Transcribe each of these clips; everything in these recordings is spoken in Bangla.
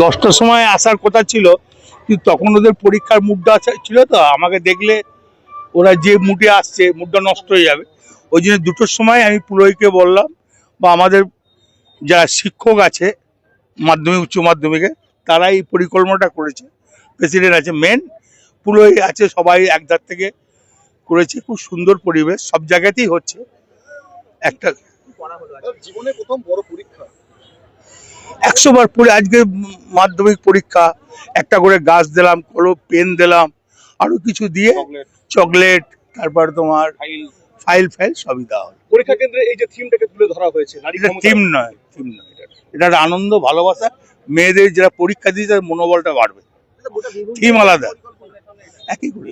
10টার সময় আসার কথা ছিল, কিন্তু তখন ওদের পরীক্ষার মুডটা ছিল, তো আমাকে দেখলে ওরা যে মুডে আসছে মুডটা নষ্ট হয়ে যাবে। ওই জন্য 2টোর সময় আমি পুরোহিতকে বললাম, বা আমাদের যারা শিক্ষক আছে মাধ্যমিক উচ্চ মাধ্যমিকে, তারা এই পরিকল্পনাটা করেছে। প্রেসিডেন্ট আছে, মেন পুরোহিত আছে, সবাই একধার থেকে করেছে। খুব সুন্দর পরিবেশ, সব জায়গাতেই হচ্ছে। একটা জীবনে প্রথম বড় পরীক্ষা, 100 বার পরে আজকে মাধ্যমিক পরীক্ষা, একটা করে গাছ দিলাম, কলম পেন দিলাম, আরো কিছু দিয়ে চকলেট, তারপর তোমার ফাইল সবই দেওয়া হলো। পরীক্ষা কেন্দ্রে এই যে থিমটাকে তুলে ধরা হয়েছে, নারী এটা ক্ষমতা। থিম নয়, এটা একটা আনন্দ, ভালোবাসা। মেয়েদের যারা পরীক্ষা দিয়ে তাদের মনোবলটা বাড়বে। থিম আলাদা, একই করে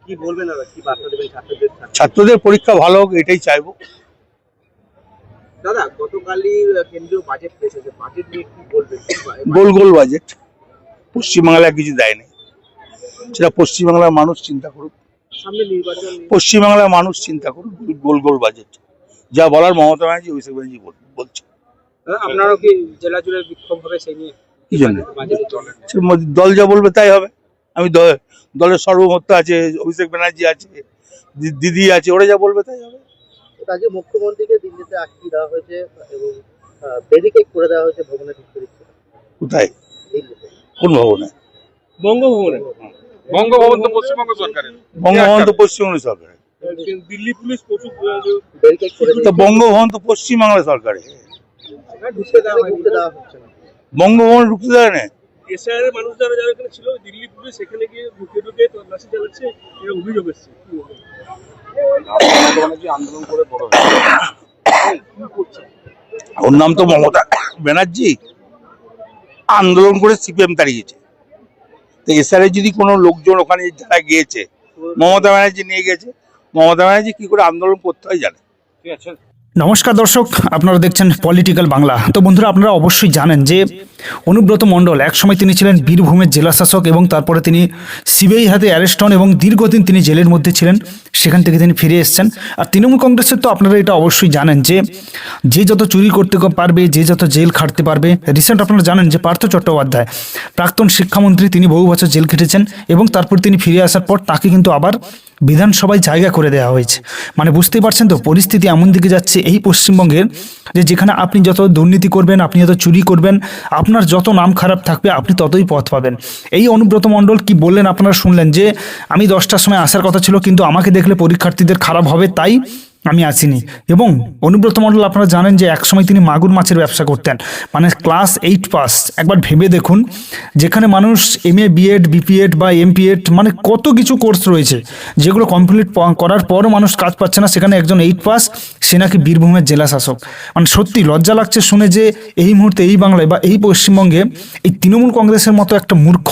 কি বলবেন দাদা, কি বার্তা দেবেন ছাত্রদের? ছাত্রদের পরীক্ষা ভালো হোক, এটাই চাইবো। দাদা, গতকালই কেন্দ্রীয় বাজেট পেশ হয়েছে, বাজেট নিয়ে কি বলবেন? গোল বাজেট, পশ্চিমবাংলায় কিছু দেয়নি, সেটা পশ্চিমবাংলার মানুষ চিন্তা করুক। সামনে নির্বাচন, পশ্চিমবাংলার মানুষ চিন্তা করুক। গোল বাজেট, যা বলার মমতা ব্যানার্জি, অভিষেক ব্যানার্জি বলছে। আপনারাও কি জেলা জুড়ে বিক্ষোভ হবে সেই নিয়ে? কি জন্য? দল যা বলবে তাই হবে। আমি দলের সর্বমত্ত আছে, অভিষেক ব্যানার্জি আছে, দিদি আছে, ওরা যা বলবে তাই হবে। আজকে মুখ্যমন্ত্রীকে দিল্লিতে আটকে দেওয়া হয়েছে এবং ব্যারিকেড করে দেওয়া হয়েছে ভবনে ঢুকতে দিচ্ছে না। কোথায়? দিল্লিতে। কোন ভবনে? বঙ্গভবনে। বঙ্গভবন তো পশ্চিমবঙ্গ সরকারের। বঙ্গভবন তো পশ্চিমবঙ্গ সরকারের। দিল্লি পুলিশ প্রচুর ব্যারিকেড করে তো বঙ্গভবন তো পশ্চিমবাংলা সরকারের। ঢুকতে দেওয়া হচ্ছে না। বঙ্গভবন ঢুকতে দেয় না। এসআইআর মানুষ যারা এখানে ছিল, দিল্লি পুলিশ সেখানে গিয়ে ঢুকে তল্লাশি চালাচ্ছে, এর অভিযোগ এসেছে। আন্দোলন করে বড় ওর নাম তো মমতা ব্যানার্জি, আন্দোলন করে সিপিএম তাড়িয়েছে। তো এসআরে যদি কোনো লোকজন ওখানে যারা গিয়েছে, মমতা ব্যানার্জি নিয়ে গেছে, মমতা ব্যানার্জি কি করে আন্দোলন করতে হয় জানে। ঠিক আছে। নমস্কার দর্শক, আপনারা দেখছেন পলিটিক্যাল বাংলা। তো বন্ধুরা, আপনারা অবশ্যই জানেন যে অনুব্রত মণ্ডল একসময় তিনি ছিলেন বীরভূমের জেলা শাসক এবং তারপরে তিনি সিবিআই হাতে অ্যারেস্ট হন এবং দীর্ঘদিন তিনি জেলের মধ্যে ছিলেন। সেখান থেকে তিনি ফিরে এসেছেন। আর তৃণমূল কংগ্রেসের তো আপনারা এটা অবশ্যই জানেন যে যত চুরি করতে পারবে, যে যত জেল খাটতে পারবে। রিসেন্ট আপনারা জানেন যে পার্থ চট্টোপাধ্যায়, প্রাক্তন শিক্ষামন্ত্রী, তিনি বহু বছর জেল খেটেছেন এবং তারপর তিনি ফিরে আসার পর তাকে কিন্তু আবার বিধানসভায় জায়গা করে দেওয়া হয়েছে। মানে বুঝতেই পারছেন তো, পরিস্থিতি এমন দিকে যাচ্ছে এই পশ্চিমবঙ্গের, যে যেখানে আপনি যত দুর্নীতি করবেন, আপনি যত চুরি করবেন, আপনার যত নাম খারাপ থাকবে, আপনি ততই পথ পাবেন। এই অনুব্রত মণ্ডল কি বললেন আপনারা শুনলেন, যে আমি 10টার সময় আসার কথা ছিল, কিন্তু আমাকে দেখলে পরীক্ষার্থীদের খারাপ হবে, তাই আমি আসিনি। এবং অনুব্রত মণ্ডল আপনারা জানেন যে একসময় তিনি মাগুর মাছের ব্যবসা করতেন, মানে ক্লাস 8 পাস। একবার ভেবে দেখুন, যেখানে মানুষ MA BEd BPEd বা MPEd, মানে কত কিছু কোর্স রয়েছে যেগুলো কমপ্লিট করার পরও মানুষ কাজ পাচ্ছে না, সেখানে একজন 8 পাস, সে নাকি বীরভূমের জেলা শাসক। মানে সত্যি লজ্জা লাগছে শুনে যে এই মুহূর্তে এই বাংলায় বা এই পশ্চিমবঙ্গে এই তৃণমূল কংগ্রেসের মতো একটা মূর্খ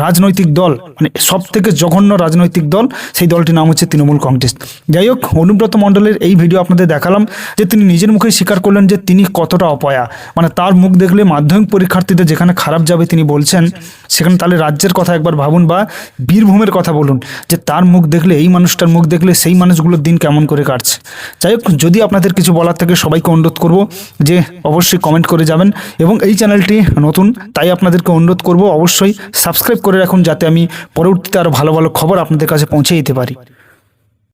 রাজনৈতিক দল, মানে সব থেকে জঘন্য রাজনৈতিক দল, সেই দলটির নাম হচ্ছে তৃণমূল কংগ্রেস। যাই হোক, অনুব্রত মণ্ডলের এই ভিডিও আপনাদের দেখালাম, যে তিনি নিজের মুখেই স্বীকার করলেন যে তিনি কতটা অপয়া। মানে তার মুখ দেখলে মাধ্যমিক পরীক্ষার্থীদের যেখানে খারাপ যাবে তিনি বলছেন, সেখানে তাহলে রাজ্যের কথা একবার ভাবুন বা বীরভূমের কথা বলুন, যে তার মুখ দেখলে, এই মানুষটার মুখ দেখলে সেই মানুষগুলোর দিন কেমন করে কাটছে। যাই হোক, যদি আপনাদের কিছু বলার থাকে সবাইকে অনুরোধ করব যে অবশ্যই কমেন্ট করে যাবেন, এবং এই চ্যানেলটি নতুন, তাই আপনাদেরকে অনুরোধ করব অবশ্যই সাবস্ক্রাইব করে রাখুন, যাতে আমি পরবর্তীতে আরও ভালো ভালো খবর আপনাদের কাছে পৌঁছে দিতে পারি।